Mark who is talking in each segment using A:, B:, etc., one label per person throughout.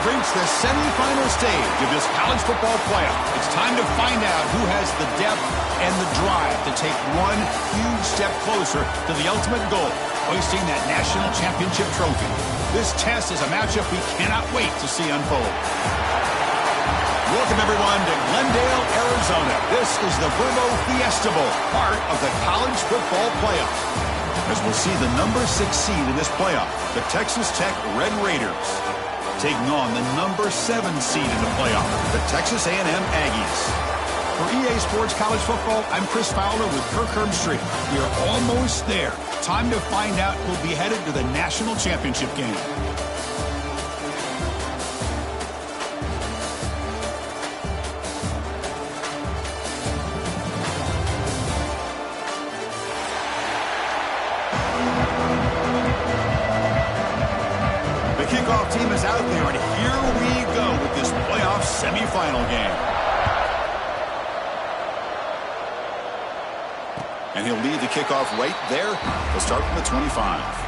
A: reached the semifinal stage of this college football playoff. It's time to find out who has the depth and the drive to take one huge step closer to the ultimate goal, hoisting that national championship trophy. This test is a matchup we cannot wait to see unfold. Welcome, everyone, to Glendale, Arizona. This is the Vrbo Fiesta Bowl, part of the college football playoff. As we'll see the number 6 seed in this playoff, the Texas Tech Red Raiders, taking on the number 7 seed in the playoff, the Texas A&M Aggies. For EA Sports College Football, I'm Chris Fowler with Kirk Herbstreit. We are almost there. Time to find out who'll be headed to the national championship game. Kickoff team is out there, and here we go with this playoff semifinal game. And he'll lead the kickoff right there. He'll start from the 25.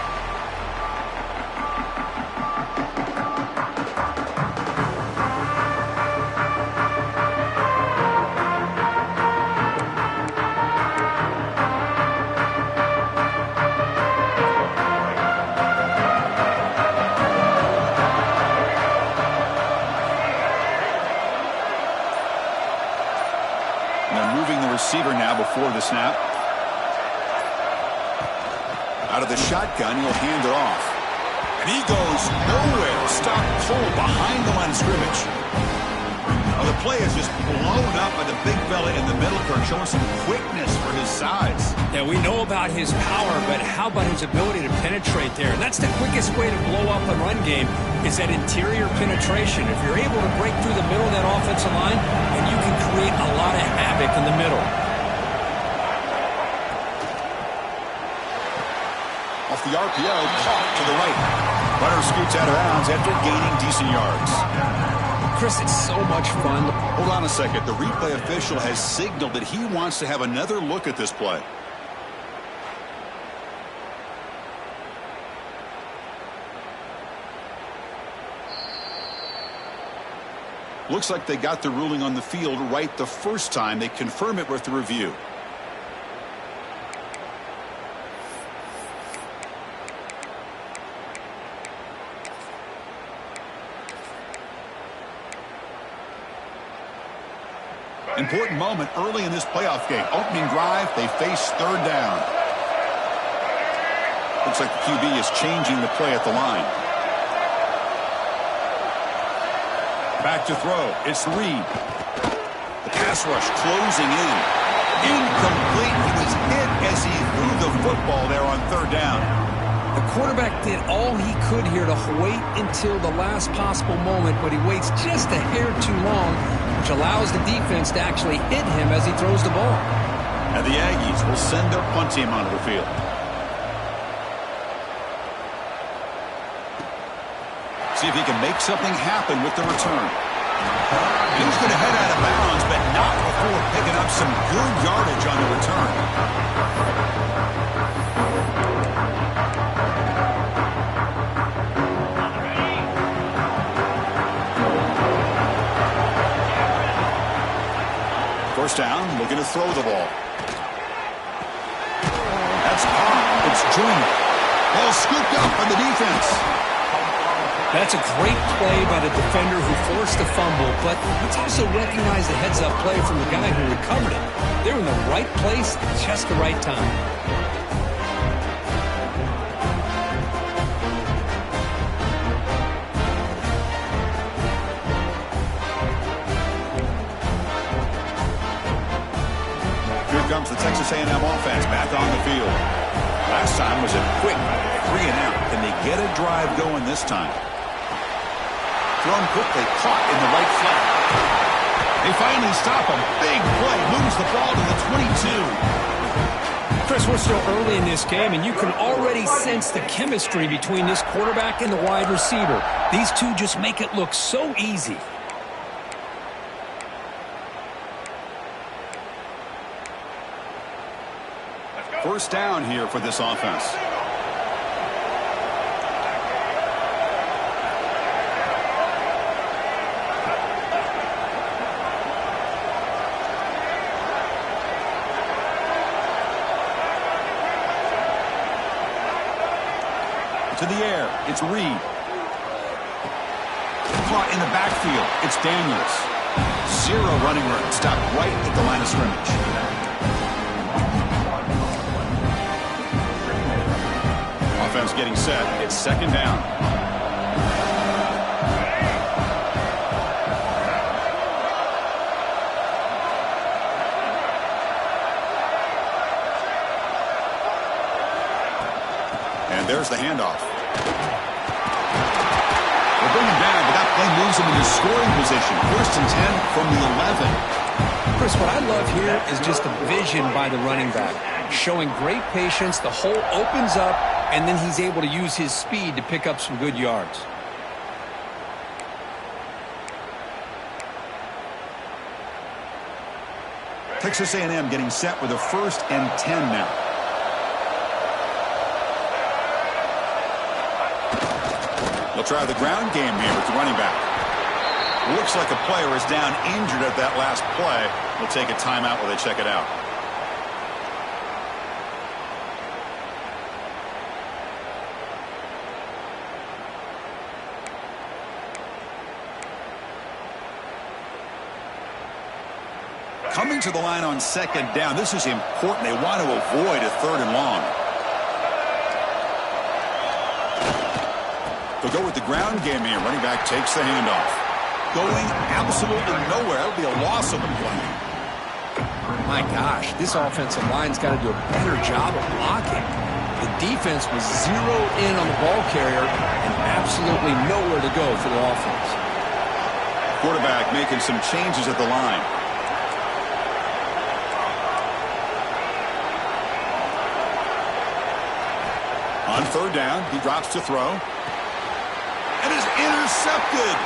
A: Receiver now before the snap. Out of the shotgun, he'll hand it off. And he goes nowhere. Stop cold behind the line of scrimmage. Now the play is just blown up by the big fella in the middle, Kirk, showing some quickness for his size.
B: Yeah, we know about his power, but how about his ability to penetrate there? And that's the quickest way to blow up a run game, is that interior penetration. If you're able to break through the middle of that offensive line, and you can create a lot of havoc in the middle.
A: Off the RPO, caught to the right. Runner scoots out of bounds after gaining decent yards.
B: Chris, it's so much fun.
A: Hold on a second. The replay official has signaled that he wants to have another look at this play. Looks like they got the ruling on the field right the first time. They confirm it with the review. Important moment early in this playoff game. Opening drive, they face third down. Looks like the QB is changing the play at the line. Back to throw. It's Reed. The pass rush closing in. Incomplete. He was hit as he threw the football there on third down.
B: The quarterback did all he could here to wait until the last possible moment, but he waits just a hair too long, which allows the defense to actually hit him as he throws the ball.
A: And the Aggies will send their punt team onto the field. See if he can make something happen with the return. He's going to head out of bounds, but not before picking up some good yardage on the return. First down, looking to throw the ball. That's caught. It's Junior. Ball scooped up by the defense.
B: That's a great play by the defender who forced the fumble, but let's also recognize the heads-up play from the guy who recovered it. They're in the right place at just the right time.
A: Here comes the Texas A&M offense back on the field. Last time was a quick 3 and out. Can they get a drive going this time? Thrown quickly, caught in the right flat. They finally stop him. Big play, moves the ball to the 22.
B: Chris, we're still early in this game, and you can already sense the chemistry between this quarterback and the wide receiver. These two just make it look so easy.
A: First down here for this offense. To the air, it's Reed. Caught in the backfield, it's Daniels. Zero running room, stopped right at the line of scrimmage. Offense getting set, it's second down. And there's the handoff. They'll bring him down, but that play moves him into scoring position. 1st and 10 from the 11.
B: Chris, what I love here is just the vision by the running back. Showing great patience, the hole opens up, and then he's able to use his speed to pick up some good yards.
A: Texas A&M getting set with a 1st and 10 now. They'll try the ground game here with the running back. Looks like a player is down injured at that last play. We'll take a timeout while they check it out. Coming to the line on 2nd down. This is important. They want to avoid a 3rd and long. They'll go with the ground game here. Running back takes the handoff. Going absolutely nowhere. That'll be a loss of the play.
B: My gosh, this offensive line's got to do a better job of blocking. The defense was zeroed in on the ball carrier and absolutely nowhere to go for the offense.
A: Quarterback making some changes at the line. On 3rd down, he drops to throw. And is intercepted.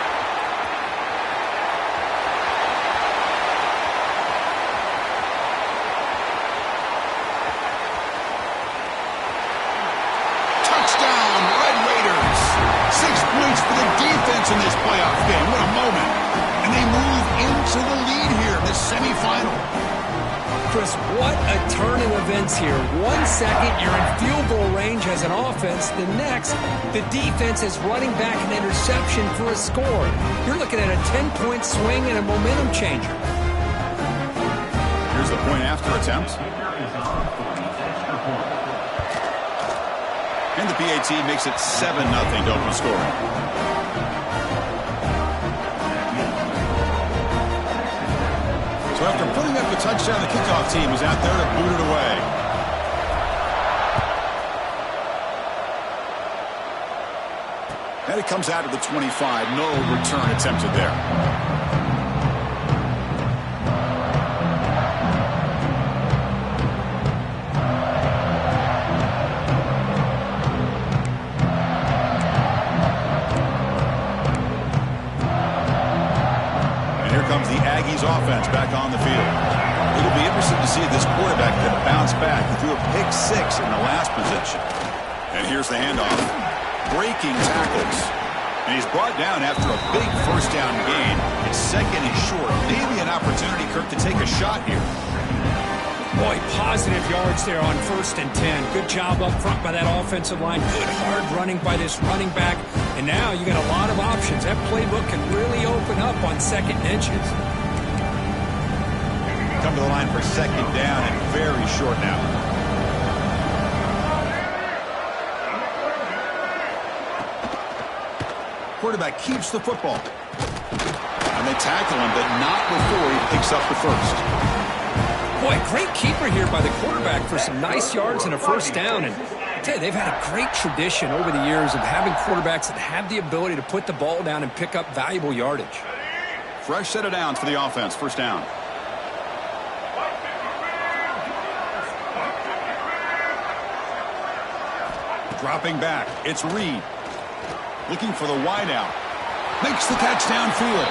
A: Touchdown, Red Raiders. 6 points for the defense in this playoff game. What a moment. And they move into the lead here in this semifinal.
B: Chris, what a turn of events here. 1 second, you're in field goal range as an offense. The next, the defense is running back an interception for a score. You're looking at a 10-point swing and a momentum changer.
A: Here's the point after attempt. And the PAT makes it 7-0 to open scoring. So after putting up a touchdown, the kickoff team is out there to boot it away. And it comes out of the 25. No return attempted there. And here comes the Aggies offense back on the field. It'll be interesting to see this quarterback that bounce back. He threw a pick 6 in the last possession. And here's the handoff. Breaking tackles. And he's brought down after a big 1st down gain. It's 2nd and short. Maybe an opportunity, Kirk, to take a shot here.
B: Boy, positive yards there on 1st and 10. Good job up front by that offensive line. Good hard running by this running back. And now you got a lot of options. That playbook can really open up on 2nd and inches.
A: Come to the line for 2nd down and very short now. Quarterback keeps the football. And they tackle him, but not before he picks up the 1st.
B: Boy, great keeper here by the quarterback for some nice yards and a 1st down. And I tell you, they've had a great tradition over the years of having quarterbacks that have the ability to put the ball down and pick up valuable yardage.
A: Fresh set of downs for the offense. 1st down. Dropping back, it's Reed. Looking for the wideout. Makes the catch downfield.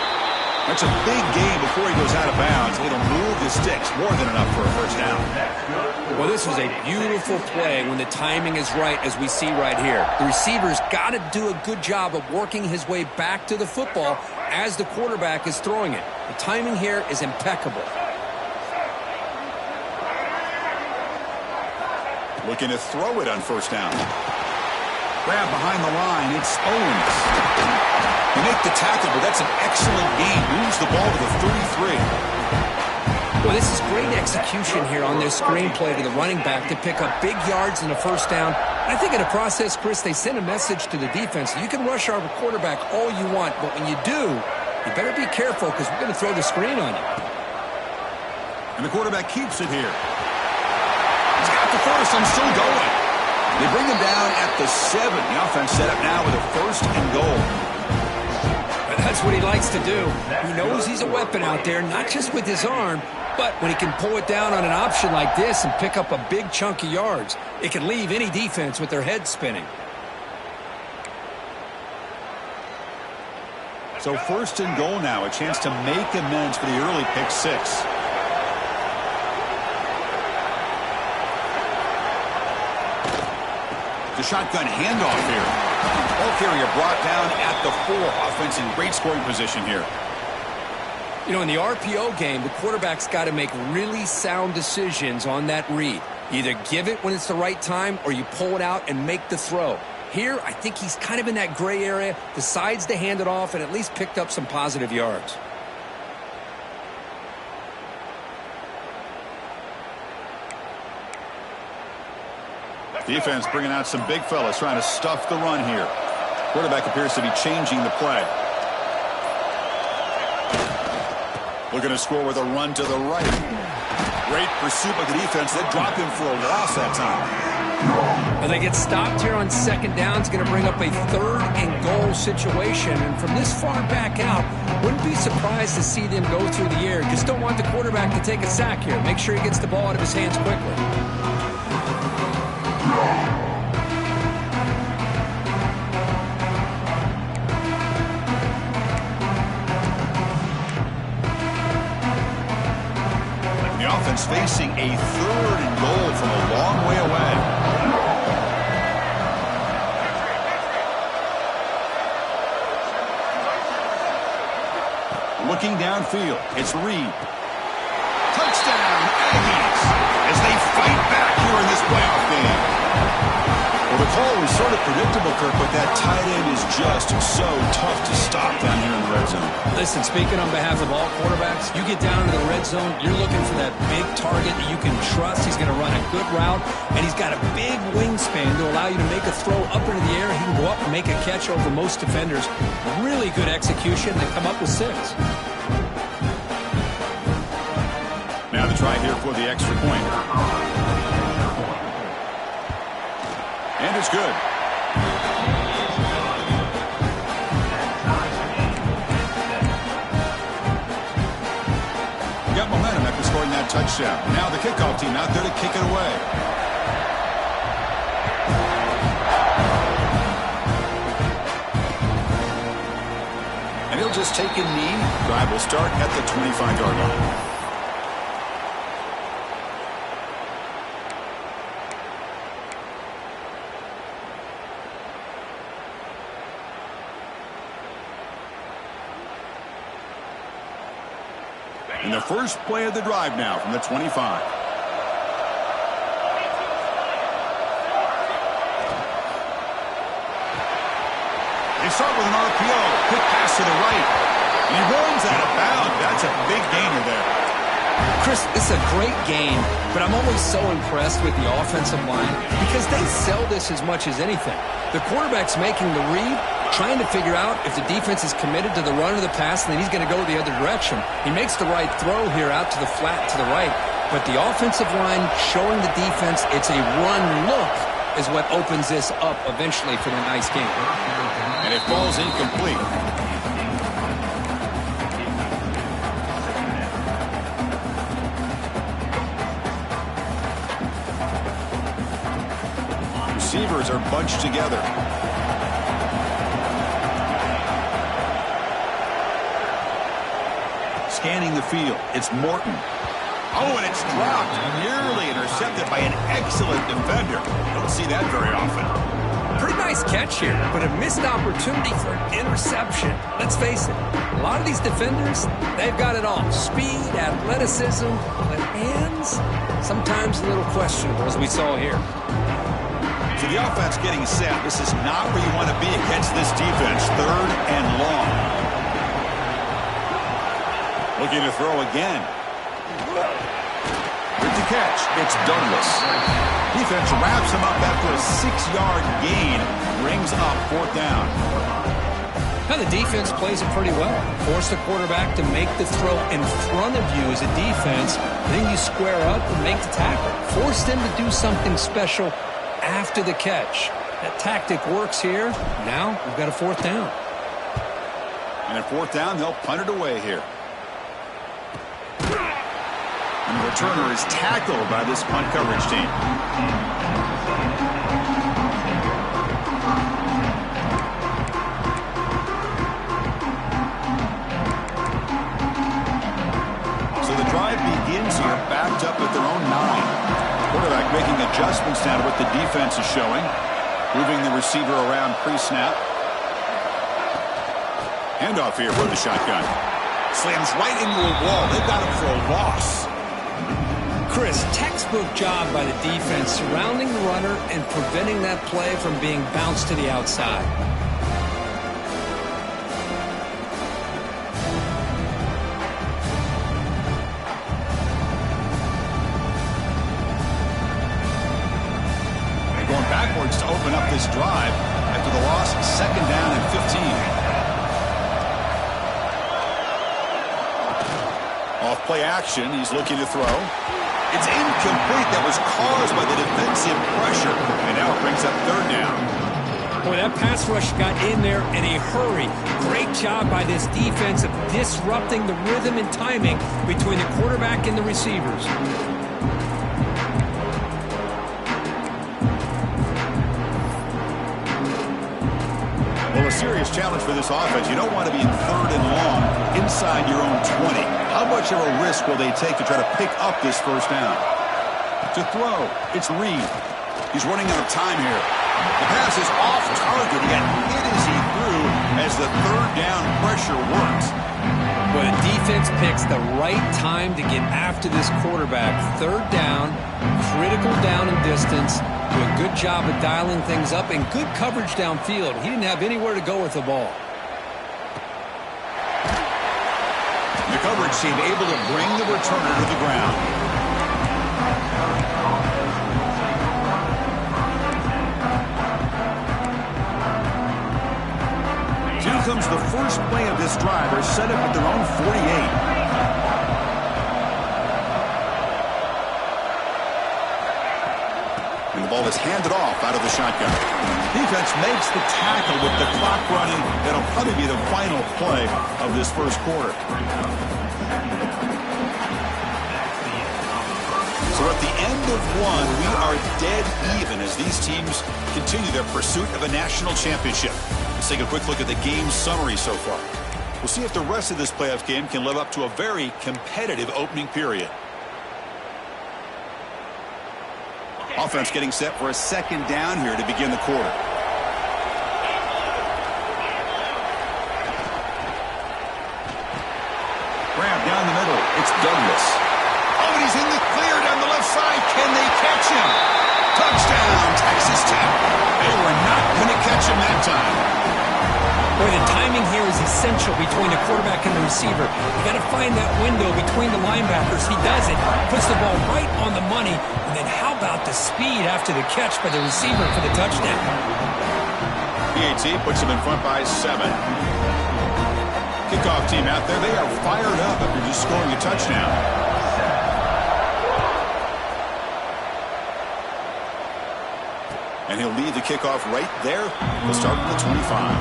A: That's a big gain before he goes out of bounds. It'll move the sticks. More than enough for a 1st down.
B: Well, this was a beautiful play when the timing is right, as we see right here. The receiver's got to do a good job of working his way back to the football as the quarterback is throwing it. The timing here is impeccable.
A: Looking to throw it on 1st down. Grab behind the line. It's Owens. You make the tackle, but that's an excellent gain. Moves the ball to the 33.
B: Well, this is great execution here on this screenplay to the running back to pick up big yards in the first down. I think in the process, Chris, they send a message to the defense. You can rush our quarterback all you want, but when you do, you better be careful because we're going to throw the screen on you.
A: And the quarterback keeps it here. He's got the first and still going. They bring him down at the 7. The offense set up now with a 1st and goal.
B: That's what he likes to do. He knows he's a weapon out there, not just with his arm, but when he can pull it down on an option like this and pick up a big chunk of yards, it can leave any defense with their head spinning.
A: So 1st and goal now, a chance to make amends for the early pick 6. The shotgun handoff here. Ball carrier brought down at the 4. Offense in great scoring position here.
B: You know, in the RPO game, the quarterback's got to make really sound decisions on that read. Either give it when it's the right time or you pull it out and make the throw. Here, I think he's kind of in that gray area, decides to hand it off and at least picked up some positive yards.
A: Defense bringing out some big fellas trying to stuff the run here. Quarterback appears to be changing the play. Looking to score with a run to the right. Great pursuit by the defense. They drop him for a loss that time.
B: Well, they get stopped here on 2nd down. It's going to bring up a 3rd and goal situation. And from this far back out, wouldn't be surprised to see them go through the air. Just don't want the quarterback to take a sack here. Make sure he gets the ball out of his hands quickly.
A: Facing a 3rd and goal from a long way away. Looking downfield, it's Reed. Touchdown, Aggies, as they fight back here in this playoff game. Well, the call was sort of predictable, Kirk, but that tight end is just so tough to stop down here in the red zone.
B: Listen, speaking on behalf of all quarterbacks, you get down into the red zone, you're looking for that big target that you can trust. He's going to run a good route, and he's got a big wingspan to allow you to make a throw up into the air. He can go up and make a catch over most defenders. Really good execution. They come up with 6.
A: Now the try here for the extra point. And it's good. Got momentum after scoring that touchdown. Now the kickoff team out there to kick it away. And he'll just take a knee. Drive will start at the 25-yard line. And the first play of the drive now from the 25. They start with an RPO. Quick pass to the right. And he runs out of bounds. That's a big gainer there.
B: Chris, it's a great game, but I'm always so impressed with the offensive line because they sell this as much as anything. The quarterback's making the read, trying to figure out if the defense is committed to the run or the pass, and then he's going to go the other direction. He makes the right throw here out to the flat to the right, but the offensive line showing the defense it's a run look is what opens this up eventually for the nice game.
A: And it falls incomplete. Receivers are bunched together. Scanning the field, it's Morton. Oh, and it's dropped. Nearly intercepted by an excellent defender. Don't see that very often.
B: Pretty nice catch here, but a missed opportunity for an interception. Let's face it, a lot of these defenders, they've got it all. Speed, athleticism, but hands, sometimes a little questionable, as we saw here.
A: So the offense getting set. This is not where you want to be against this defense. 3rd and long. Looking to throw again. With the catch, it's Douglas. Defense wraps him up after a 6-yard gain. Brings up 4th down.
B: Now the defense plays it pretty well. Force the quarterback to make the throw in front of you as a defense. Then you square up and make the tackle. Force them to do something special after the catch. That tactic works here. Now we've got a 4th down.
A: And at 4th down, they'll punt it away here. And the returner is tackled by this punt coverage team. So the drive begins here, backed up at their own 9. Quarterback making adjustments now to what the defense is showing. Moving the receiver around pre-snap. Handoff here for the shotgun. Slams right into a wall. They've got him for a loss.
B: Chris, textbook job by the defense surrounding the runner and preventing that play from being bounced to the outside.
A: And going backwards to open up this drive after the loss, 2nd down and 15. Off play action, he's looking to throw. It's incomplete. That was caused by the defensive pressure. And now it brings up 3rd down.
B: Boy, that pass rush got in there in a hurry. Great job by this defense of disrupting the rhythm and timing between the quarterback and the receivers.
A: Well, a serious challenge for this offense. You don't want to be in 3rd and long inside your own 20. How much of a risk will they take to try to pick up this 1st down? To throw, it's Reed. He's running out of time here. The pass is off target. He got hit as he threw as the 3rd down pressure works.
B: But the defense picks the right time to get after this quarterback. 3rd down, critical down and distance. Do a good job of dialing things up and good coverage downfield. He didn't have anywhere to go with the ball.
A: The coverage team able to bring the returner to the ground. Here comes the first play of this drive. They're set up at their own 48. And the ball is handed off out of the shotgun. Defense makes the tackle with the clock running. That'll probably be the final play of this 1st quarter. So at the end of 1, we are dead even as these teams continue their pursuit of a national championship. Let's take a quick look at the game summary so far. We'll see if the rest of this playoff game can live up to a very competitive opening period. Offense getting set for a 2nd down here to begin the quarter. Grab down the middle. It's Douglas. Oh, and he's in the clear down the left side. Can they catch him? Touchdown, Texas Tech. They were not going to catch him that time.
B: Boy, the timing here is essential between the quarterback and the receiver. You got to find that window between the linebackers. He does it. Puts the ball right on the money. And then how about the speed after the catch by the receiver for the touchdown?
A: PAT puts him in front by 7. Kickoff team out there. They are fired up after just scoring a touchdown. And he'll lead the kickoff right there. He'll start from the 25.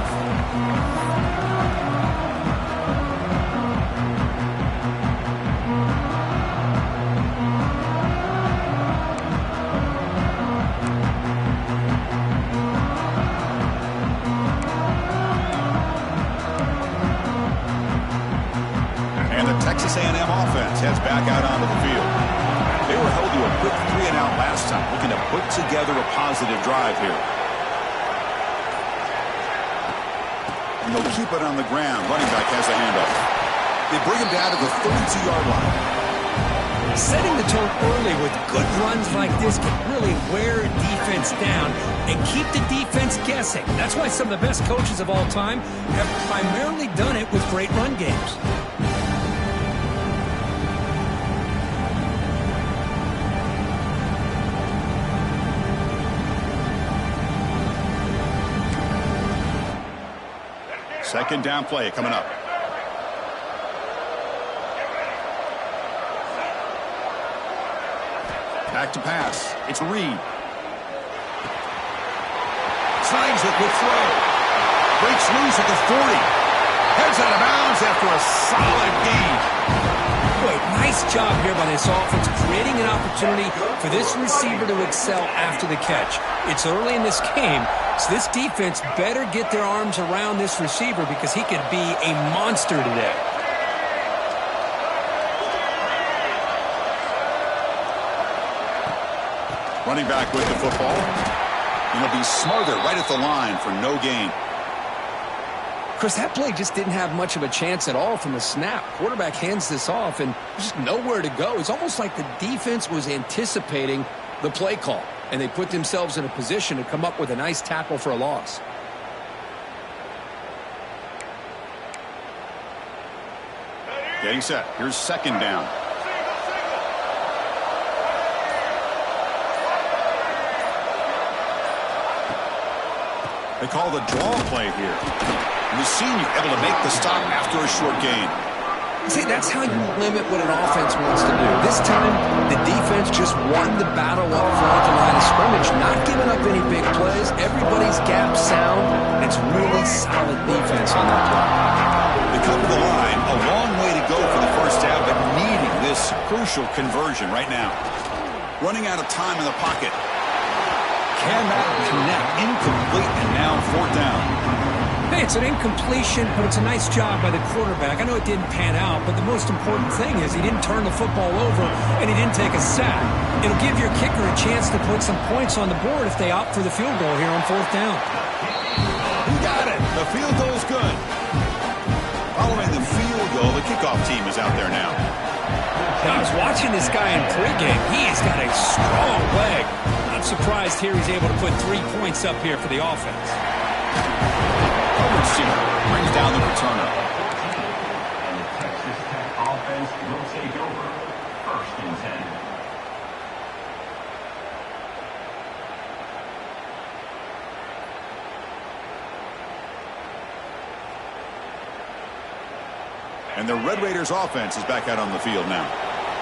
A: And the Texas A&M offense heads back out onto the field. They were held to a quick 3-and-out last time, looking to put together a positive drive here. And they'll keep it on the ground. Running back has the handoff. They bring him down to the 32-yard line.
B: Setting the tone early with good runs like this can really wear a defense down and keep the defense guessing. That's why some of the best coaches of all time have primarily done it with great run games.
A: Second down play coming up. Back to pass. It's Reed. Signs it with throw. Breaks loose at the 40. Heads out of bounds after a solid gain.
B: Boy, nice job here by this offense, creating an opportunity for this receiver to excel after the catch. It's early in this game, so this defense better get their arms around this receiver because he could be a monster today.
A: Running back with the football. And he'll be smothered right at the line for no gain.
B: Chris, that play just didn't have much of a chance at all from the snap. Quarterback hands this off and just nowhere to go. It's almost like the defense was anticipating the play call, and they put themselves in a position to come up with a nice tackle for a loss.
A: Getting set. Here's second down. They call the draw play here. And the senior able to make the stop after a short gain.
B: See, that's how you limit what an offense wants to do. This time, the defense just won the battle up front at the line of scrimmage, not giving up any big plays. Everybody's gap sound. It's really solid defense on that play.
A: They come to the line, a long way to go for the first down, but needing this crucial conversion right now. Running out of time in the pocket. Cannot connect. Incomplete, and now fourth down.
B: Hey, it's an incompletion, but it's a nice job by the quarterback. I know it didn't pan out, but the most important thing is he didn't turn the football over and he didn't take a sack. It'll give your kicker a chance to put some points on the board if they opt for the field goal here on fourth down.
A: Who got it? The field goal's good. Following the field goal, the kickoff team is out there now.
B: Now, I was watching this guy in pregame. He has got a strong leg. Not surprised here he's able to put 3 points up here for the offense.
A: Brings down the returner.
C: And the Texas Tech offense will take over first and 10.
A: And the Red Raiders offense is back out on the field now.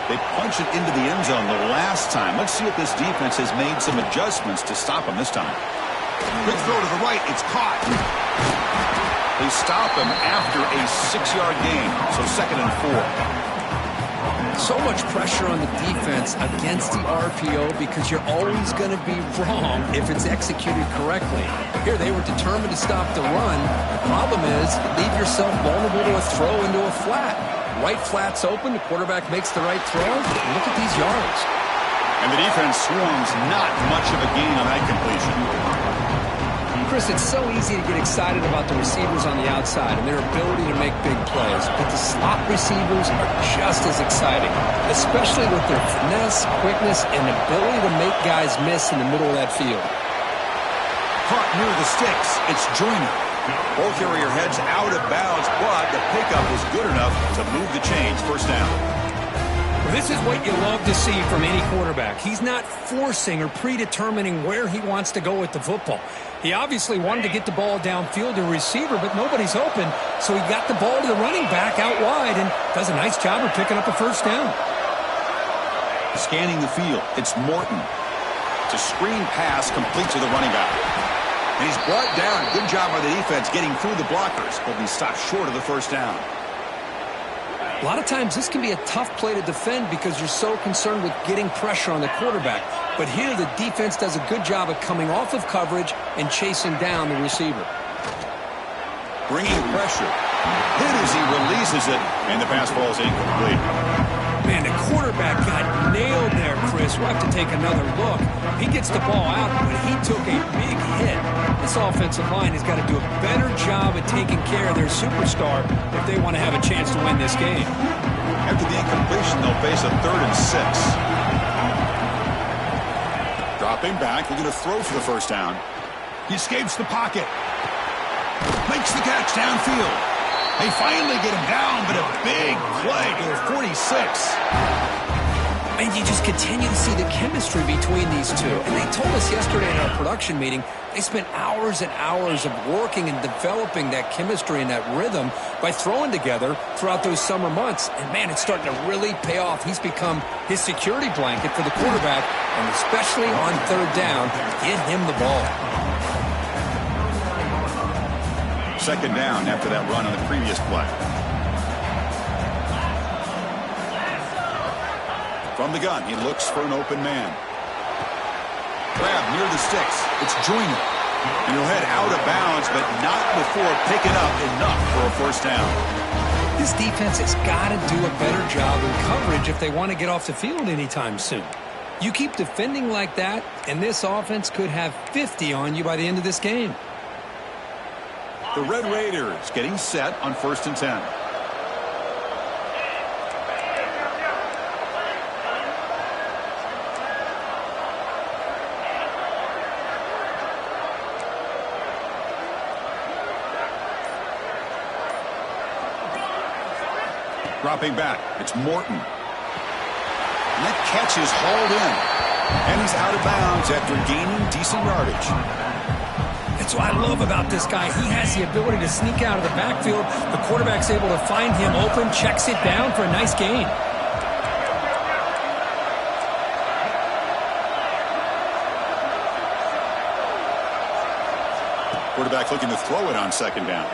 A: They punched it into the end zone the last time. Let's see if this defense has made some adjustments to stop them this time. Quick throw to the right. It's caught. They stop him after a 6-yard gain. So second and 4.
B: So much pressure on the defense against the RPO because you're always going to be wrong if it's executed correctly. Here they were determined to stop the run. The problem is you leave yourself vulnerable to a throw into a flat. Right flat's open, the quarterback makes the right throw. Look at these yards.
A: And the defense swarms not much of a gain on that completion.
B: Chris, it's so easy to get excited about the receivers on the outside and their ability to make big plays, but the slot receivers are just as exciting, especially with their finesse, quickness, and ability to make guys miss in the middle of that field.
A: Caught near the sticks. It's Joyner. Ball carrier heads out of bounds, but the pickup was good enough to move the chains. First down.
B: This is what you love to see from any quarterback. He's not forcing or predetermining where he wants to go with the football. He obviously wanted to get the ball downfield to a receiver, but nobody's open, so he got the ball to the running back out wide and does a nice job of picking up a first down.
A: Scanning the field, it's Morton. It's a screen pass complete to the running back. And he's brought down. Good job by the defense getting through the blockers, but he stopped short of the first down.
B: A lot of times this can be a tough play to defend because you're so concerned with getting pressure on the quarterback. But here the defense does a good job of coming off of coverage and chasing down the receiver.
A: Bringing pressure. Hit as he releases it, and the pass ball is incomplete.
B: Man, the quarterback got nailed there, Chris. We'll have to take another look. He gets the ball out, but he took a big hit. This offensive line has got to do a better job of taking care of their superstar if they want to have a chance to win this game.
A: After the incompletion, they'll face a 3rd and 6. Dropping back, looking to throw for the first down. He escapes the pocket. Makes the catch downfield. They finally get him down, but a big play to the 46.
B: And you just continue to see the chemistry between these two. And they told us yesterday in our production meeting, they spent hours and hours of working and developing that chemistry and that rhythm by throwing together throughout those summer months. And, man, it's starting to really pay off. He's become his security blanket for the quarterback, and especially on 3rd down, get him the ball.
A: 2nd down after that run on the previous play. From the gun, he looks for an open man. Grab near the sticks. It's Joyner. And he'll head out of bounds, but not before picking up enough for a first down.
B: This defense has got to do a better job in coverage if they want to get off the field anytime soon. You keep defending like that, and this offense could have 50 on you by the end of this game.
A: The Red Raiders getting set on 1st and 10. Dropping back, it's Morton. And that catch is hauled in. And he's out of bounds after gaining decent yardage.
B: That's what I love about this guy. He has the ability to sneak out of the backfield. The quarterback's able to find him open, checks it down for a nice gain.
A: Quarterback looking to throw it on 2nd down.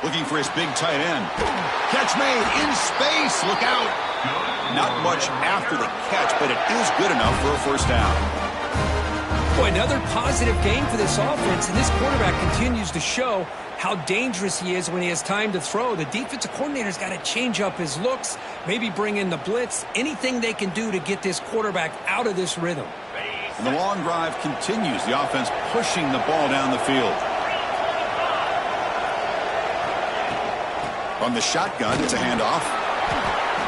A: Looking for his big tight end. Catch made in space. Look out. Not much after the catch, but it is good enough for a first down.
B: Boy, another positive game for this offense, and this quarterback continues to show how dangerous he is when he has time to throw. The defensive coordinator's got to change up his looks, maybe bring in the blitz, anything they can do to get this quarterback out of this rhythm.
A: And the long drive continues. The offense pushing the ball down the field. From the shotgun, it's a handoff.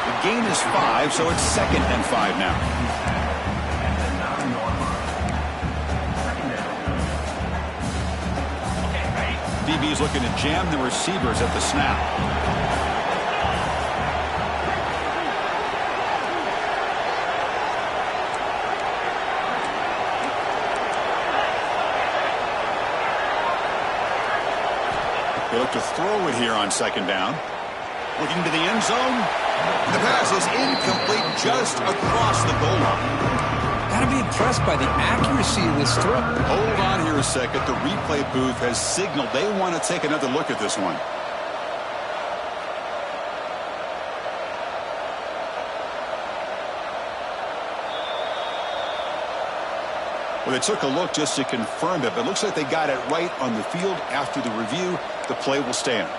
A: The gain is 5, so it's 2nd and 5 now. DB is looking to jam the receivers at the snap. They look to throw it here on 2nd down. Looking to the end zone. The pass is incomplete just across the goal line.
B: Got to be impressed by the accuracy of this throw.
A: Hold on here a second. The replay booth has signaled they want to take another look at this one. Well, they took a look just to confirm it, but it looks like they got it right on the field. After the review, the play will stand.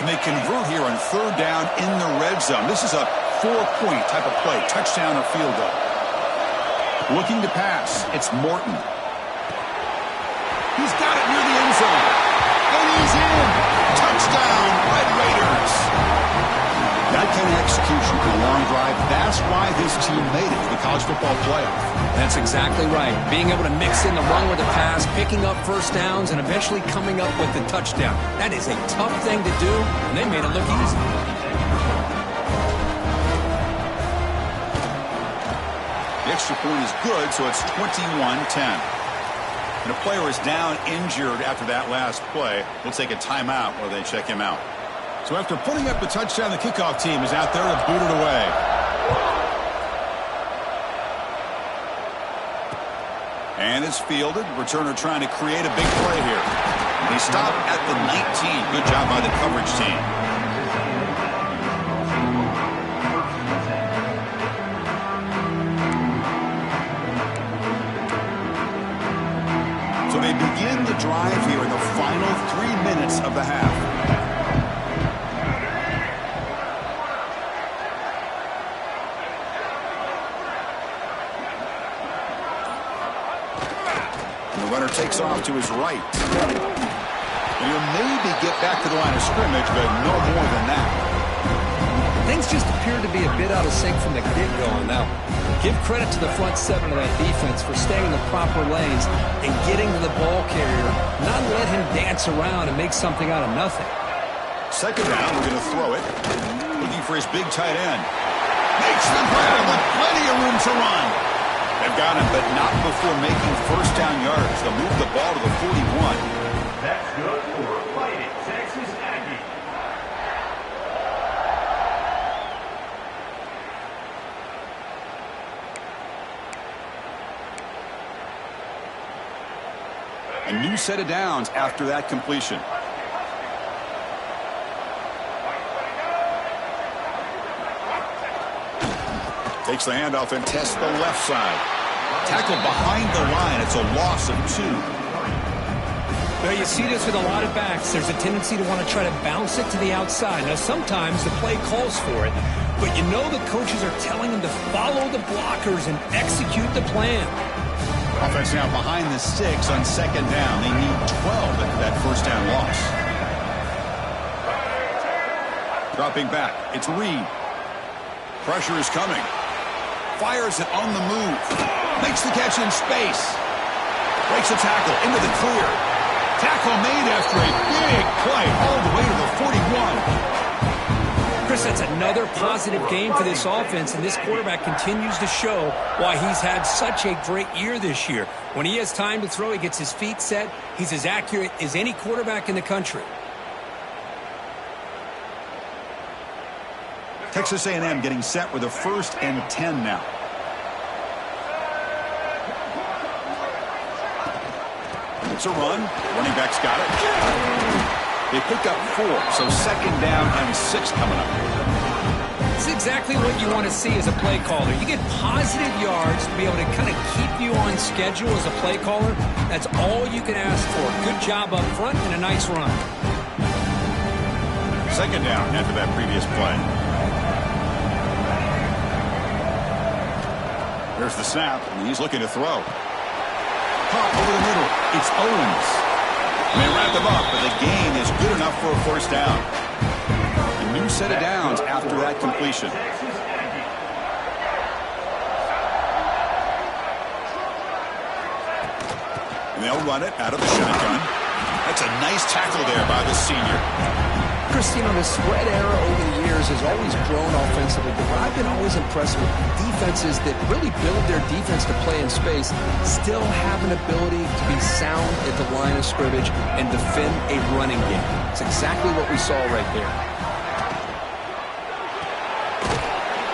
A: And they convert here on 3rd down in the red zone. This is a 4-point type of play, touchdown or field goal. Looking to pass, it's Morton. He's got it near the end zone. And he's in. Touchdown, Red Raiders. That kind of execution for a long drive, that's why this team made it to the college football playoff.
B: That's exactly right. Being able to mix in the run with the pass, picking up first downs, and eventually coming up with the touchdown. That is a tough thing to do, and they made it look easy.
A: The extra point is good, so it's 21-10. And a player is down injured after that last play. They'll take a timeout while they check him out. So after putting up the touchdown, the kickoff team is out there to boot it away. And it's fielded. Returner trying to create a big play here. He stopped at the 19. Good job by the coverage team. So they begin the drive here in the final 3 minutes of the half. And the runner takes off to his right. And he'll maybe get back to the line of scrimmage, but no more than that.
B: Things just appear to be a bit out of sync from the get-go. Now, give credit to the front seven of that defense for staying in the proper lanes and getting to the ball carrier, not let him dance around and make something out of nothing.
A: Second down, we're going to throw it. Looking for his big tight end. Makes the grab with plenty of room to run. They've got him, but not before making first down yards. They'll move the ball to the 41.
C: That's good for a Fighting Texas Aggie.
A: A new set of downs after that completion. Takes the handoff and tests the left side. Tackled behind the line. It's a loss of 2.
B: Well, you see this with a lot of backs. There's a tendency to want to try to bounce it to the outside. Now, sometimes the play calls for it, but you know the coaches are telling them to follow the blockers and execute the plan.
A: Offense now behind the 6 on second down. They need 12 after that first down loss. Dropping back. It's Reed. Pressure is coming. Fires it on the move. Makes the catch in space. Breaks the tackle into the clear. Tackle made after a big play all the way to the 41.
B: Chris, that's another positive game for this offense, and this quarterback continues to show why he's had such a great year this year. When he has time to throw, he gets his feet set. He's as accurate as any quarterback in the country.
A: Texas A&M getting set with a 1st and 10 now. It's a run. Running back's got it. They pick up 4, so second down and 6 coming up.
B: It's exactly what you want to see as a play caller. You get positive yards to be able to kind of keep you on schedule as a play caller. That's all you can ask for. Good job up front and a nice run.
A: Second down after that previous play. There's the snap, and he's looking to throw. Caught over the middle. It's Owens. And they wrap him up, but the gain is good enough for a first down. A new set of downs after that completion. And they'll run it out of the shotgun. That's a nice tackle there by the senior.
B: Christine, the spread era over the years has always grown offensively, but I've been always impressed with defenses that really build their defense to play in space, still have an ability to be sound at the line of scrimmage and defend a running game. It's exactly what we saw right there.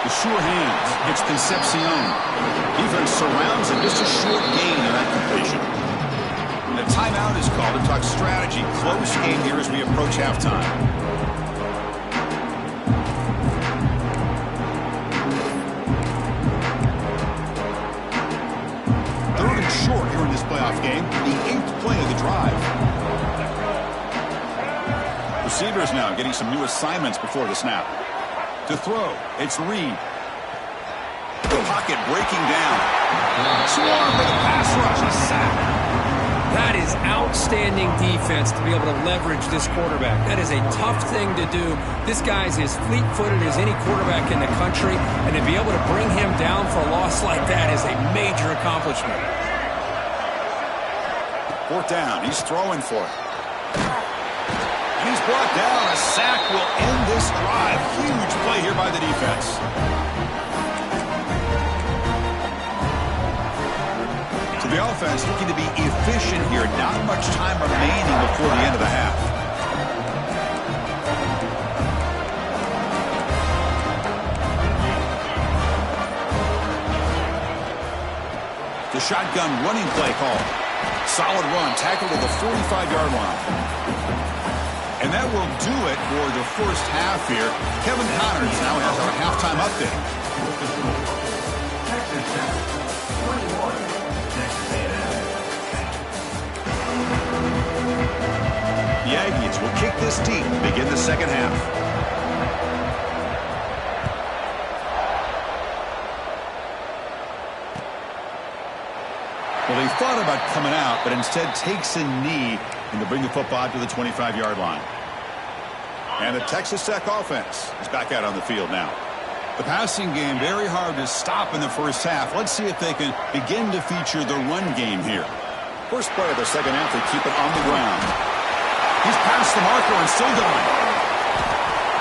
A: The sure hands. It's Concepcion. Defense surrounds him. Just a short gain in that completion. And a timeout is called to talk strategy. Close game here as we approach halftime. Third and short here in this playoff game. The 8th play of the drive. Receivers now getting some new assignments before the snap. To throw, it's Reed. The pocket breaking down. Swarm for the pass rush. A sack.
B: That is outstanding defense to be able to leverage this quarterback. That is a tough thing to do. This guy's as fleet-footed as any quarterback in the country, and to be able to bring him down for a loss like that is a major accomplishment.
A: 4th down. He's throwing for it. And he's brought down. A sack will end this drive. Huge play here by the defense. So the offense looking to be efficient here. Not much time remaining before the end of the half. The shotgun running play call. Solid run. Tackled to the 45-yard line. And that will do it for the first half here. Kevin Connors now has our halftime update. The Aggies will kick this deep to begin the second half. Well, they thought thought about coming out, but instead takes a knee and to bring the football to the 25-yard line. And the Texas Tech offense is back out on the field now. The passing game very hard to stop in the first half. Let's see if they can begin to feature the run game here. First play of the second half, they keep it on the ground. He's past the marker and still going.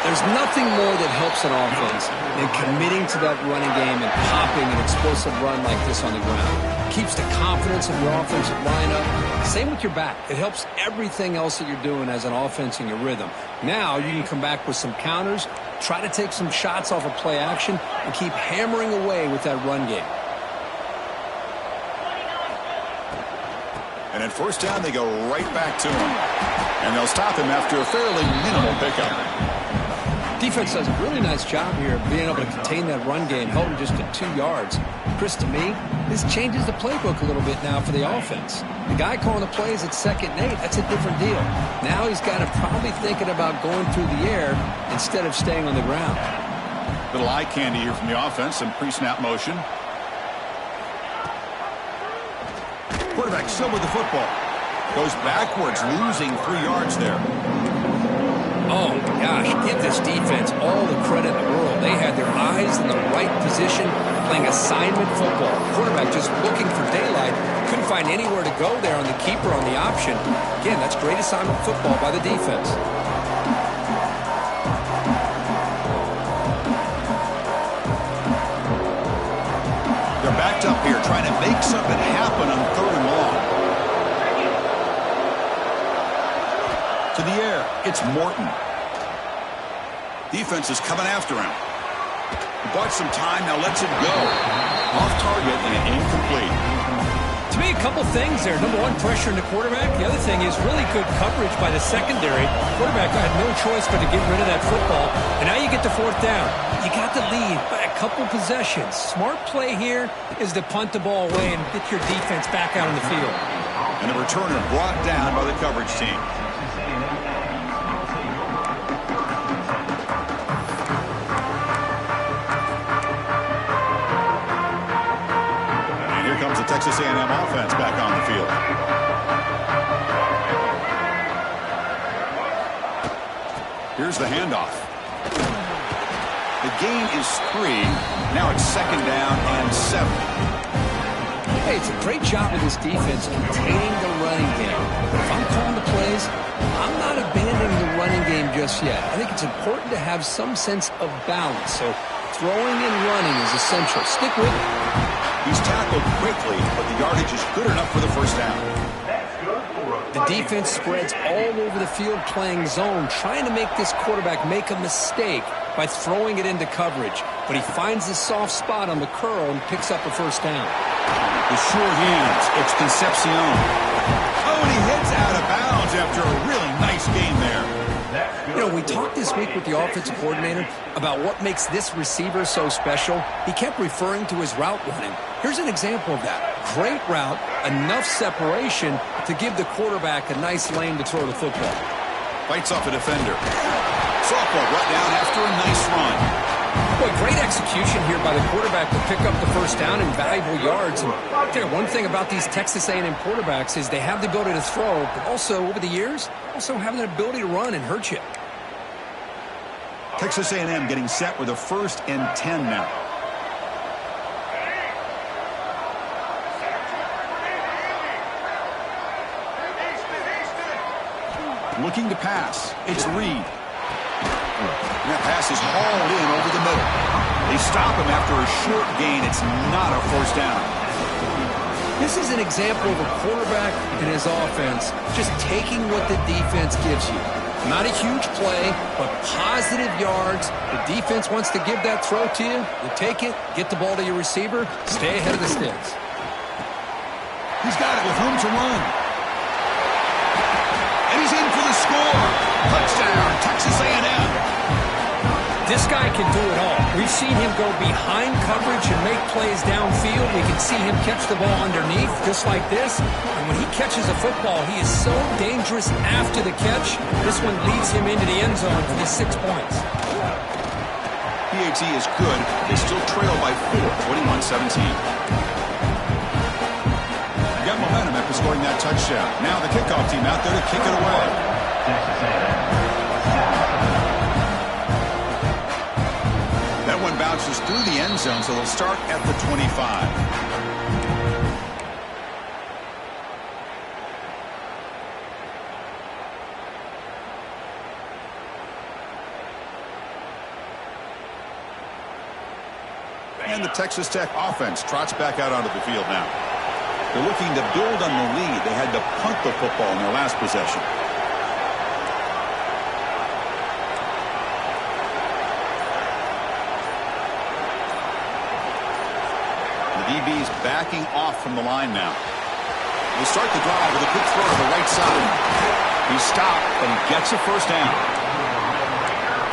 B: There's nothing more that helps an offense than committing to that running game and popping an explosive run like this on the ground. Keeps the confidence of your offensive lineup. Same with your back. It helps everything else that you're doing as an offense in your rhythm. Now you can come back with some counters, try to take some shots off of play action, and keep hammering away with that run game.
A: And at first down, they go right back to him. And they'll stop him after a fairly minimal pickup.
B: Defense does a really nice job here of being able to contain that run game, held him just to 2 yards. Chris, to me, this changes the playbook a little bit now for the offense. The guy calling the plays at 2nd and 8, that's a different deal. Now he's got him probably thinking about going through the air instead of staying on the ground.
A: Little eye candy here from the offense, some pre-snap motion. Quarterback still with the football. Goes backwards, losing 3 yards there.
B: Oh, my gosh, give this defense all the credit in the world. They had their eyes in the right position, playing assignment football. Quarterback just looking for daylight. Couldn't find anywhere to go there on the keeper on the option. Again, that's great assignment football by the defense.
A: They're backed up here, trying to make something happen on 3rd and long. To the air, it's Morton. Defense is coming after him. He bought some time, now lets it go. Off target and incomplete.
B: To me, a couple things there. Number one, pressure in the quarterback. The other thing is really good coverage by the secondary. Quarterback had no choice but to get rid of that football. And now you get the 4th down. You got the lead by a couple possessions. Smart play here is to punt the ball away and get your defense back out on the field.
A: And the returner brought down by the coverage team. And here comes the Texas A&M offense back on the field. Here's the handoff. The gain is 3. Now it's 2nd down and 7.
B: Hey, it's a great job of this defense containing the running game. But if I'm calling the plays, I'm not abandoning the running game just yet. I think it's important to have some sense of balance. So throwing and running is essential. Stick with it.
A: He's tackled quickly, but the yardage is good enough for the first down.
B: The defense spreads all over the field playing zone, trying to make this quarterback make a mistake by throwing it into coverage. But he finds the soft spot on the curl and picks up a first down.
A: With sure hands, it's Concepcion. Oh, and he heads out of bounds after a really nice game there.
B: You know, we talked this week with the offensive coordinator about what makes this receiver so special. He kept referring to his route running. Here's an example of that. Great route, enough separation to give the quarterback a nice lane to throw the football.
A: Fights off a defender. Softball brought down after a nice run.
B: Boy, great execution here by the quarterback to pick up the first down and valuable yards. And I'll tell you, one thing about these Texas A&M quarterbacks is they have the ability to throw, but also over the years, also have the ability to run and hurt you.
A: Texas A&M getting set with a 1st and 10 now. Looking to pass. It's Reed. And that pass is hauled in over the middle. They stop him after a short gain. It's not a first down.
B: This is an example of a quarterback and his offense just taking what the defense gives you. Not a huge play, but positive yards. The defense wants to give that throw to you. You take it, get the ball to your receiver, stay ahead of the sticks.
A: He's got it with room to run. And he's in for the score. Touchdown, Texas A&M.
B: This guy can do it all. We've seen him go behind coverage and make plays downfield. We can see him catch the ball underneath, just like this. And when he catches a football, he is so dangerous after the catch. This one leads him into the end zone for the 6 points.
A: PAT is good. They still trail by 4, 21-17. Got momentum after scoring that touchdown. Now the kickoff team out there to kick it away. That one bounces through the end zone, so they'll start at the 25. And the Texas Tech offense trots back out onto the field now. They're looking to build on the lead. They had to punt the football in their last possession. The DB's backing off from the line now. They start the drive with a quick throw to the right side. He's stopped, but he gets a first down.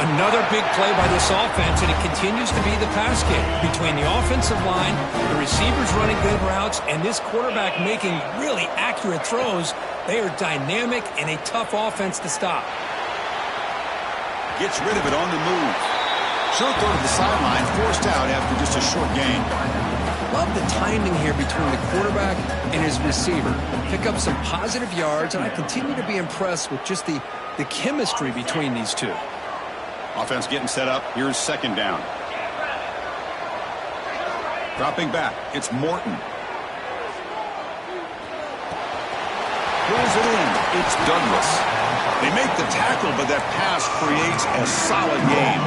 B: Another big play by this offense, and it continues to be the pass game. Between the offensive line, the receivers running good routes, and this quarterback making really accurate throws, they are dynamic and a tough offense to stop.
A: Gets rid of it on the move. Short throw to the sideline, forced out after just a short gain.
B: Love the timing here between the quarterback and his receiver. Pick up some positive yards, and I continue to be impressed with just the chemistry between these two.
A: Offense getting set up. Here's second down. Dropping back. It's Morton. Pulls it in. It's Douglas. They make the tackle, but that pass creates a solid gain.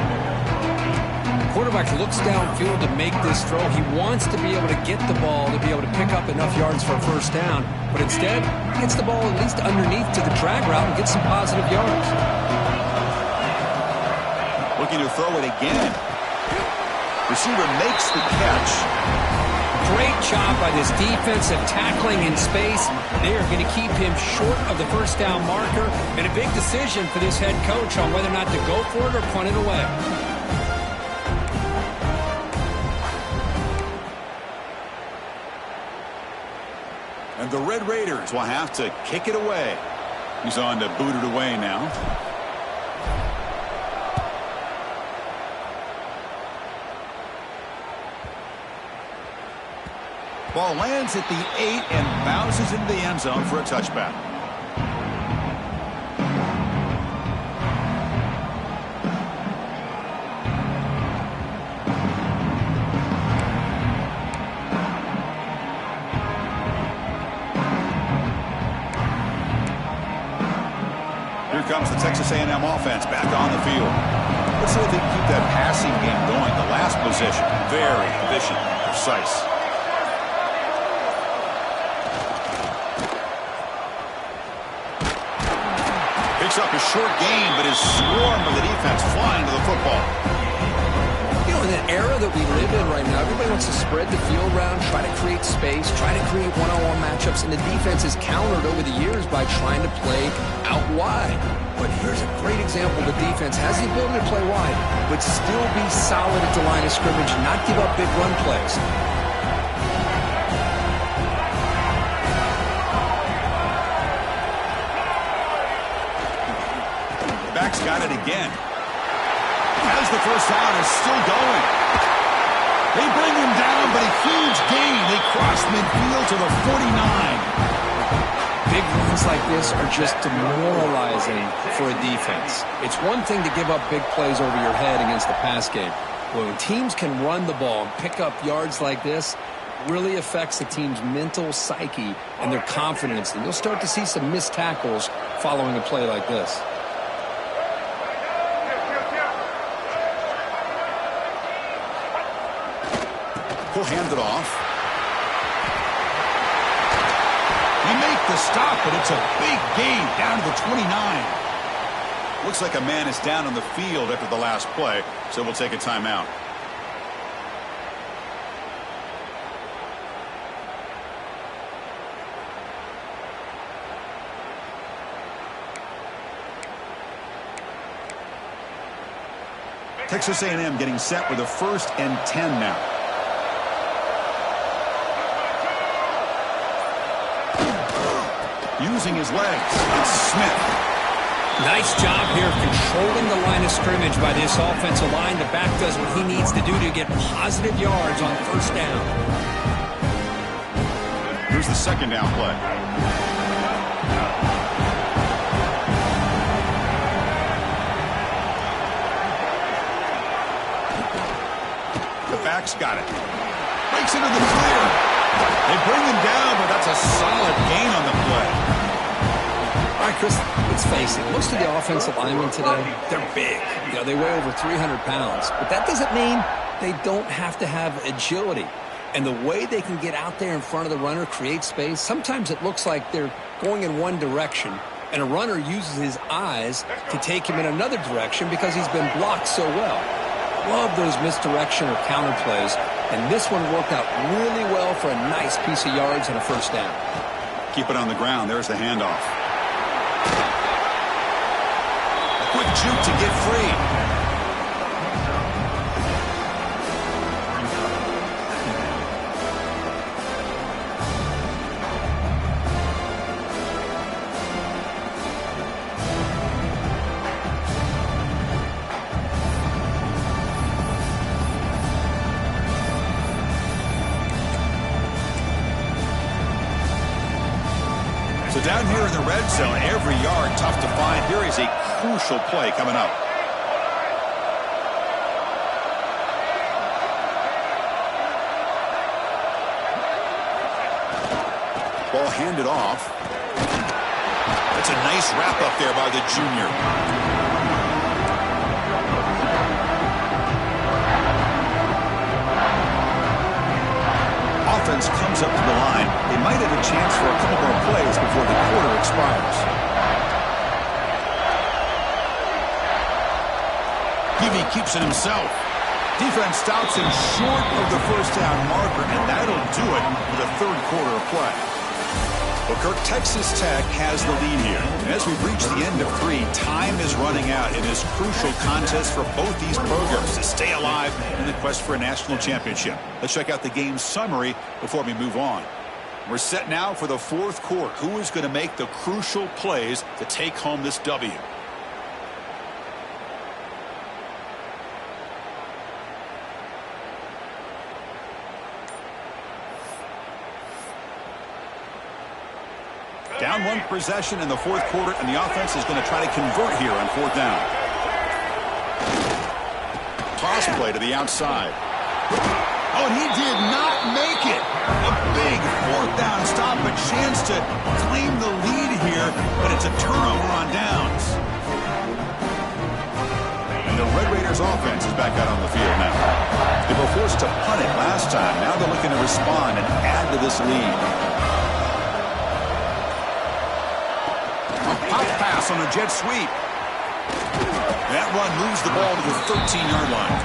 B: Quarterback looks downfield to make this throw. He wants to be able to get the ball to be able to pick up enough yards for a first down, but instead he gets the ball at least underneath to the drag route and gets some positive yards.
A: Looking to throw it again. Receiver makes the catch.
B: Great job by this defensive tackling in space. They are going to keep him short of the first down marker, and a big decision for this head coach on whether or not to go for it or punt it away.
A: And the Red Raiders will have to kick it away. He's on to boot it away now. Ball lands at the 8 and bounces into the end zone for a touchback. Here comes the Texas A&M offense back on the field. Let's see if they can keep that passing game going. The last possession, very efficient, precise. Picks up a short gain, but is swarmed with the defense flying to the football.
B: You know, in the era that we live in right now, everybody wants to spread the field around, try to create space, try to create one-on-one matchups, and the defense is countered over the years by trying to play out wide. But here's a great example. The defense has the ability to play wide, but still be solid at the line of scrimmage and not give up big run plays.
A: Back's got it again. Has the first down, is still going. They bring him down, but a huge gain. They cross midfield to the 49.
B: Big runs like this are just demoralizing for a defense. It's one thing to give up big plays over your head against the pass game. But when teams can run the ball and pick up yards like this, it really affects the team's mental psyche and their confidence. And you'll start to see some missed tackles following a play like this.
A: He'll hand it off. They make the stop, but it's a big gain down to the 29. Looks like a man is down on the field after the last play, so we'll take a timeout. Texas A&M getting set with a 1st and 10 now. Using his legs, it's Smith.
B: Nice job here of controlling the line of scrimmage by this offensive line. The back does what he needs to do to get positive yards on first down.
A: Here's the second down play. The back's got it. Breaks into the clear. They bring him down, but that's a solid gain on the play.
B: All right, Chris, let's face it. Most of the offensive linemen today, they're big. You know, they weigh over 300 pounds. But that doesn't mean they don't have to have agility. And the way they can get out there in front of the runner, create space, sometimes it looks like they're going in one direction, and a runner uses his eyes to take him in another direction because he's been blocked so well. Love those misdirection or counter plays, and this one worked out really well for a nice piece of yards and a first down.
A: Keep it on the ground. There's the handoff. A quick juke to get free. So down here in the red zone, every yard tough to find. Here is a crucial play coming up. Ball handed off. That's a nice wrap up there by the junior. Offense comes up to the line. They might have a chance for a couple more plays before the quarter expires. Peavy keeps it himself. Defense stops him short of the first down marker, and that'll do it for the third quarter of play. Well, Kirk, Texas Tech has the lead here. And as we've reached the end of 3, time is running out in this crucial contest for both these programs to stay alive in the quest for a national championship. Let's check out the game summary before we move on. We're set now for the fourth quarter. Who is going to make the crucial plays to take home this W? Down 1 possession in the fourth quarter, and the offense is going to try to convert here on fourth down. Toss play to the outside. Oh, and he did not make it. A big fourth down stop, a chance to claim the lead here, but it's a turnover on downs. And the Red Raiders offense is back out on the field now. They were forced to punt it last time. Now they're looking to respond and add to this lead. Pop pass on a jet sweep. That run moves the ball to the 13-yard line.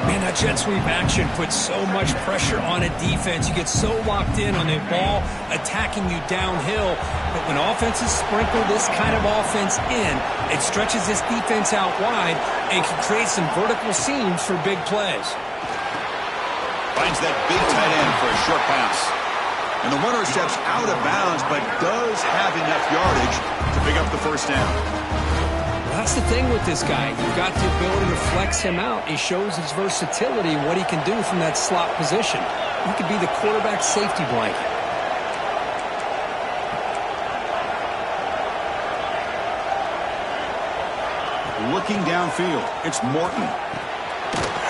B: Man, that jet sweep action puts so much pressure on a defense. You get so locked in on the ball attacking you downhill. But when offenses sprinkle this kind of offense in, it stretches this defense out wide and can create some vertical seams for big plays.
A: Finds that big tight end for a short pass. And the runner steps out of bounds, but does have enough yardage to pick up the first down.
B: Well, that's the thing with this guy. You've got the ability to flex him out. He shows his versatility, what he can do from that slot position. He could be the quarterback safety blanket.
A: Looking downfield, it's Morton.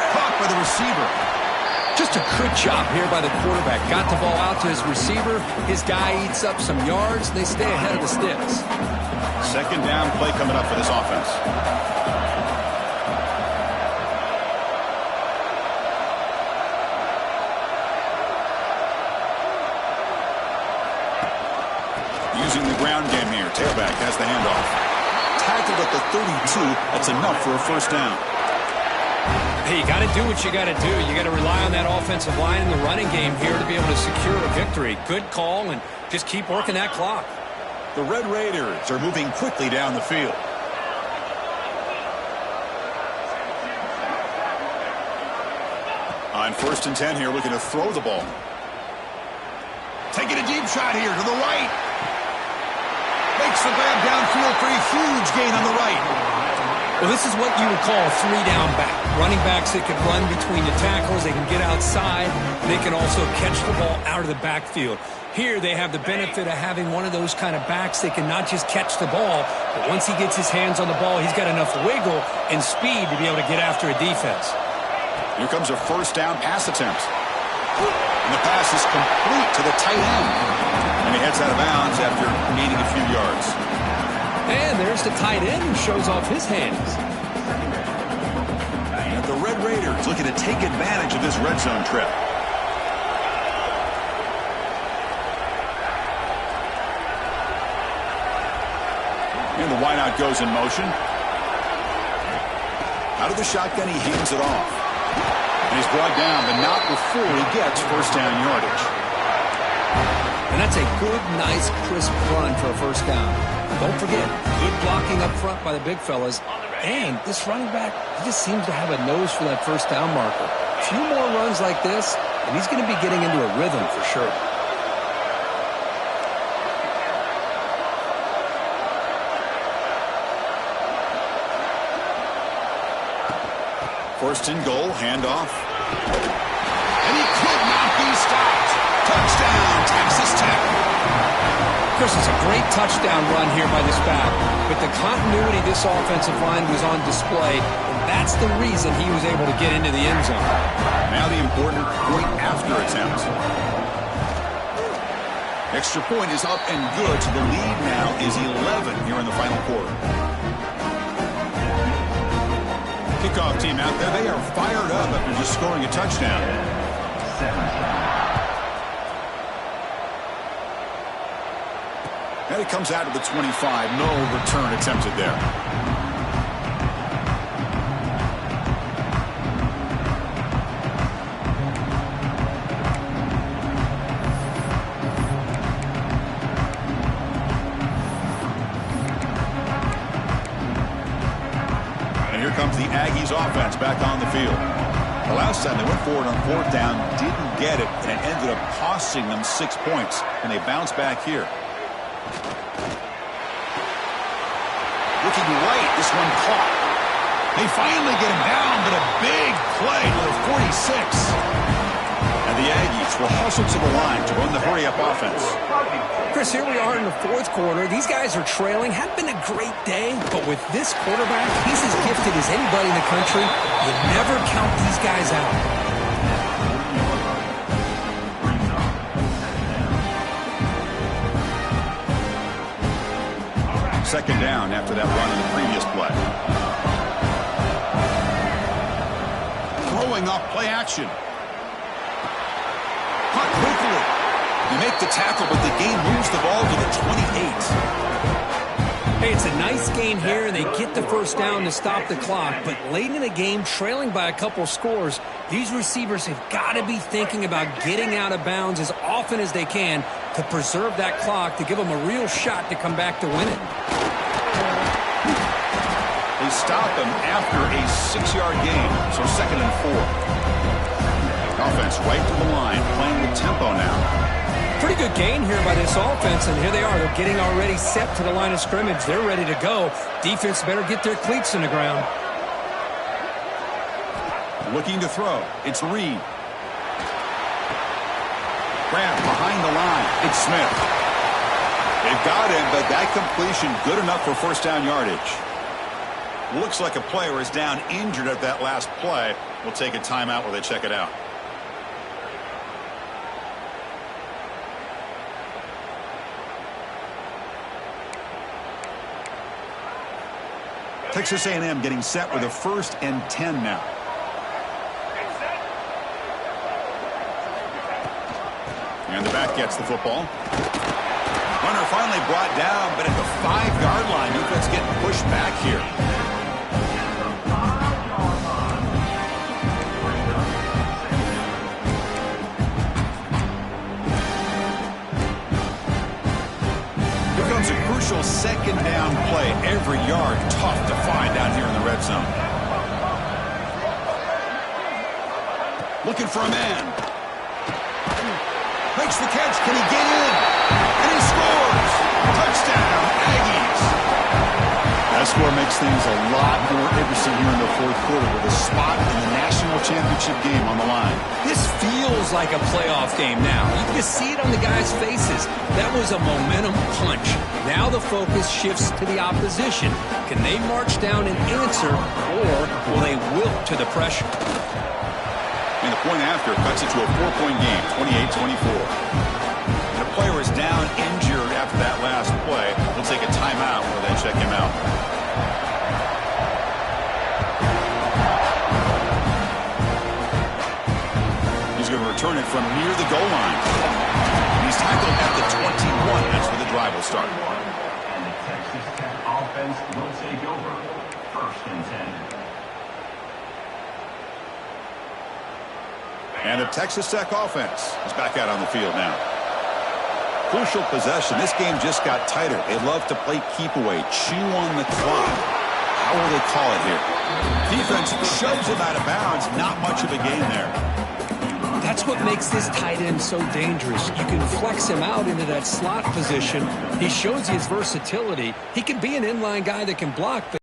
A: Caught by the receiver.
B: Just a good job here by the quarterback. Got the ball out to his receiver. His guy eats up some yards. They stay ahead of the sticks.
A: Second down play coming up for this offense. Using the ground game here. Tailback has the handoff. Tackled at the 32. That's enough for a first down.
B: Hey, you got to do what you got to do. You got to rely on that offensive line in the running game here to be able to secure a victory. Good call, and just keep working that clock.
A: The Red Raiders are moving quickly down the field. On 1st and 10 here, looking to throw the ball. Taking a deep shot here to the right. Makes the grab downfield for a huge gain on the right.
B: Well, this is what you would call a 3-down back. Running backs that can run between the tackles, they can get outside, they can also catch the ball out of the backfield. Here they have the benefit of having one of those kind of backs that can not just catch the ball, but once he gets his hands on the ball, he's got enough wiggle and speed to be able to get after a defense.
A: Here comes a first down pass attempt. And the pass is complete to the tight end. And he heads out of bounds after gaining a few yards.
B: And there's the tight end who shows off his hands.
A: And the Red Raiders looking to take advantage of this red zone trip. And the wideout goes in motion. Out of the shotgun, he hands it off. And he's brought down, but not before he gets first down yardage.
B: And that's a good, nice, crisp run for a first down. Don't forget, good blocking up front by the big fellas. And this running back, he just seems to have a nose for that first down marker. A few more runs like this, and he's going to be getting into a rhythm for sure.
A: First and goal, handoff. And he could not be stopped. Touchdown, Texas Tech.
B: Chris, it's a great touchdown run here by this back. But the continuity of this offensive line was on display, and that's the reason he was able to get into the end zone.
A: Now the important point after attempt. Extra point is up and good, so the lead now is 11 here in the final quarter. Kickoff team out there, they are fired up after just scoring a touchdown. And it comes out of the 25. No return attempted there. Comes the Aggies offense back on the field. The last time they went forward on fourth down, didn't get it, and it ended up costing them 6 points, and they bounced back here. Looking right, this one caught. They finally get him down, but a big play to the 46. And the Aggies will hustle to the line to run the hurry-up offense.
B: Chris, here we are in the fourth quarter. These guys are trailing. Had been a great day, but with this quarterback, he's as gifted as anybody in the country. You never count these guys out.
A: Second down after that run in the previous play. Throwing off play action. Caught quickly. You make the tackle, but the game moves the ball to the 28.
B: Hey, it's a nice gain here, and they get the first down to stop the clock. But late in the game, trailing by a couple scores, these receivers have got to be thinking about getting out of bounds as often as they can to preserve that clock, to give them a real shot to come back to win it.
A: They stop him after a 6-yard gain, so second and 4. Offense right to the line, playing with tempo now.
B: Pretty good gain here by this offense, and here they are. They're getting already set to the line of scrimmage. They're ready to go. Defense better get their cleats in the ground.
A: Looking to throw. It's Reed. Grab behind the line. It's Smith. They've got him, but that completion good enough for first down yardage. Looks like a player is down injured at that last play. We'll take a timeout while they check it out. Texas A&M getting set with a 1st and 10 now. And the back gets the football. Runner finally brought down, but at the 5-yard line, defense getting pushed back here. Here comes a crucial second down play. Every yard tough to find down here in the red zone. Looking for a man. Makes the catch. Can he get in? And he scores. Touchdown, Aggies. That score score makes things a lot more interesting here in the fourth quarter with a spot in the national championship game on the line.
B: This feels like a playoff game now. You can see it on the guys' faces. That was a momentum punch. Now the focus shifts to the opposition. Can they march down and answer, or will they wilt to the pressure?
A: And the point after cuts it to a 4-point game, 28-24. The player is down injured after that last play. We'll take a timeout where they check him out. He's going to return it from near the goal line. He's tackled at the 21. That's where the drive will start.
C: And the Texas Tech offense will take over. First and 10.
A: And the Texas Tech offense is back out on the field now. Crucial possession. This game just got tighter. They love to play keep away, chew on the clock. How will they call it here? Defense shoves him out of bounds. Not much of a gain there.
B: That's what makes this tight end so dangerous. You can flex him out into that slot position. He shows his versatility. He can be an inline guy that can block, but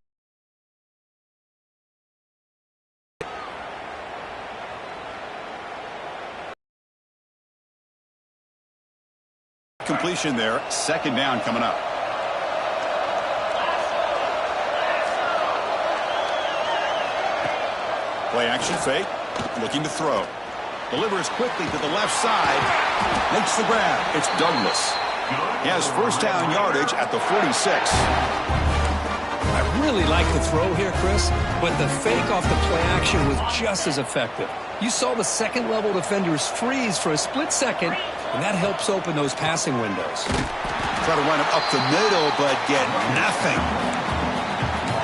A: completion there. Second down coming up. Play action fake. Looking to throw. Delivers quickly to the left side. Makes the grab. It's Douglas. He has first down yardage at the 46.
B: I really like the throw here, Chris, but the fake off the play action was just as effective. You saw the second-level defenders freeze for a split second, and that helps open those passing windows.
A: Try to run it up the middle, but get nothing.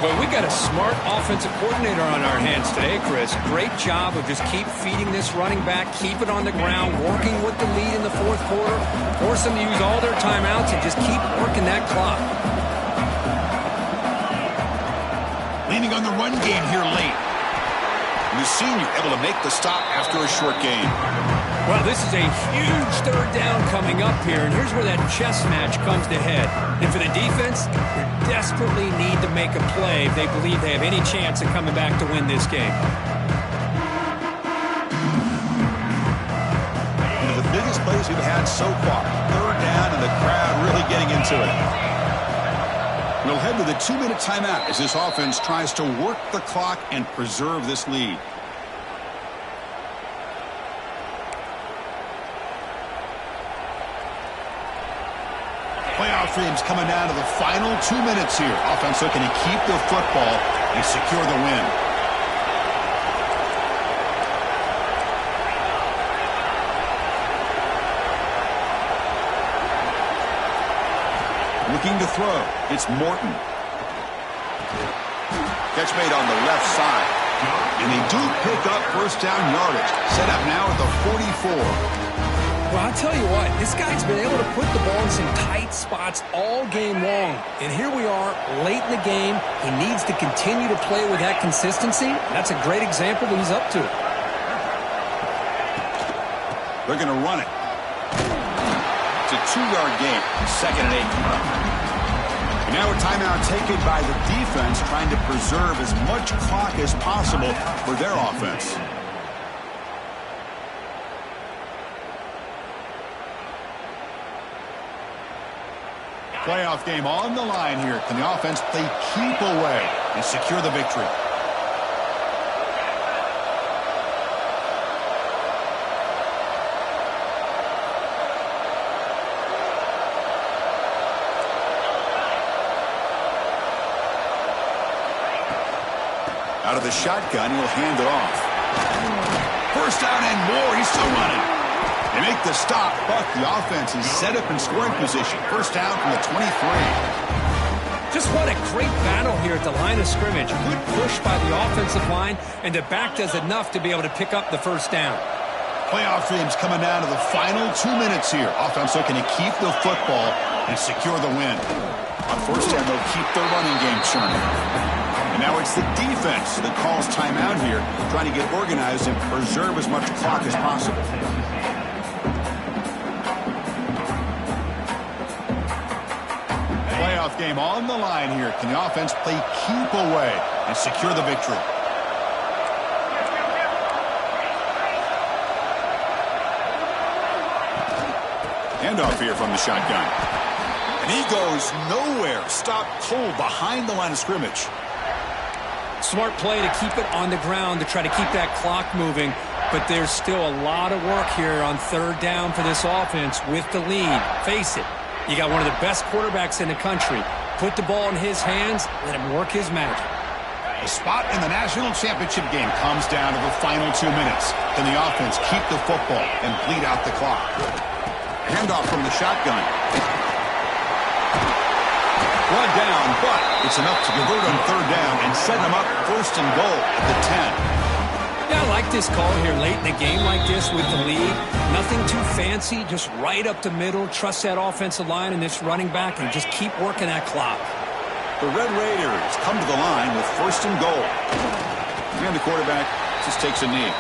B: Well, we got a smart offensive coordinator on our hands today, Chris. Great job of just keep feeding this running back, keep it on the ground, working with the lead in the fourth quarter, force them to use all their timeouts, and just keep working that clock.
A: Leaning on the run game here late. And the senior able to make the stop after a short gain.
B: Well, this is a huge third down coming up here, and here's where that chess match comes to head. And for the defense, they desperately need to make a play if they believe they have any chance of coming back to win this game.
A: One of the biggest plays we've had so far. Third down, and the crowd really getting into it. We'll head to the 2-minute timeout as this offense tries to work the clock and preserve this lead. Playoff dreams coming down to the final 2 minutes here. Offense looking to keep the football and secure the win. Looking to throw. It's Morton. Catch made on the left side. And they do pick up first down yardage. Set up now at the 44.
B: Well, I'll tell you what, this guy's been able to put the ball in some tight spots all game long. And here we are, late in the game. He needs to continue to play with that consistency. That's a great example that he's up to.
A: They're going to run it. It's a 2-yard gain. Second and 8. And now a timeout taken by the defense, trying to preserve as much clock as possible for their offense. Playoff game on the line here. Can the offense play keep away and secure the victory? Out of the shotgun, he'll hand it off. First down and more. He's still running. They make the stop, but the offense is set up in scoring position. First down from the 23.
B: Just what a great battle here at the line of scrimmage. Good push by the offensive line, and the back does enough to be able to pick up the first down.
A: Playoff dreams coming down to the final 2 minutes here. Offense looking to keep the football and secure the win. On first down, they'll keep their running game churning. And now it's the defense that calls timeout here, trying to get organized and preserve as much clock as possible. playoff game on the line here. Can the offense play keep away and secure the victory? Handoff here from the shotgun. And he goes nowhere. Stop cold behind the line of scrimmage.
B: Smart play to keep it on the ground to try to keep that clock moving. But there's still a lot of work here on third down for this offense with the lead. Face it, you got one of the best quarterbacks in the country. Put the ball in his hands, let him work his magic.
A: The spot in the national championship game comes down to the final 2 minutes. Can the offense keep the football and bleed out the clock? Handoff from the shotgun. Brought down, but it's enough to convert on third down and set them up first and goal at the 10.
B: Yeah, I like this call here late in the game like this with the lead. Nothing too fancy, just right up the middle. Trust that offensive line and this running back and just keep working that clock.
A: The Red Raiders come to the line with first and goal. And the quarterback just takes a knee.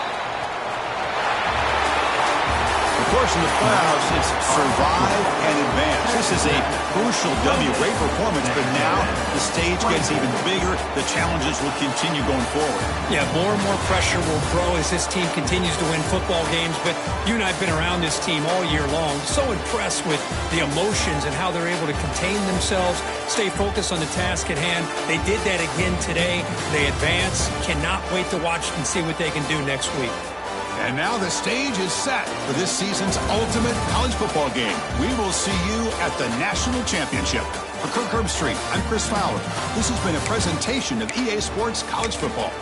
A: Of course, in the playoffs, it's survive and advance. This is a crucial W. Great performance, but now the stage gets even bigger. The challenges will continue going forward.
B: Yeah, more and more pressure will grow as this team continues to win football games. But you and I have been around this team all year long. So impressed with the emotions and how they're able to contain themselves, stay focused on the task at hand. They did that again today. They advance. Cannot wait to watch and see what they can do next week.
A: And now the stage is set for this season's ultimate college football game. We will see you at the National Championship. For Kirk Herbstreit, I'm Chris Fowler. This has been a presentation of EA Sports College Football.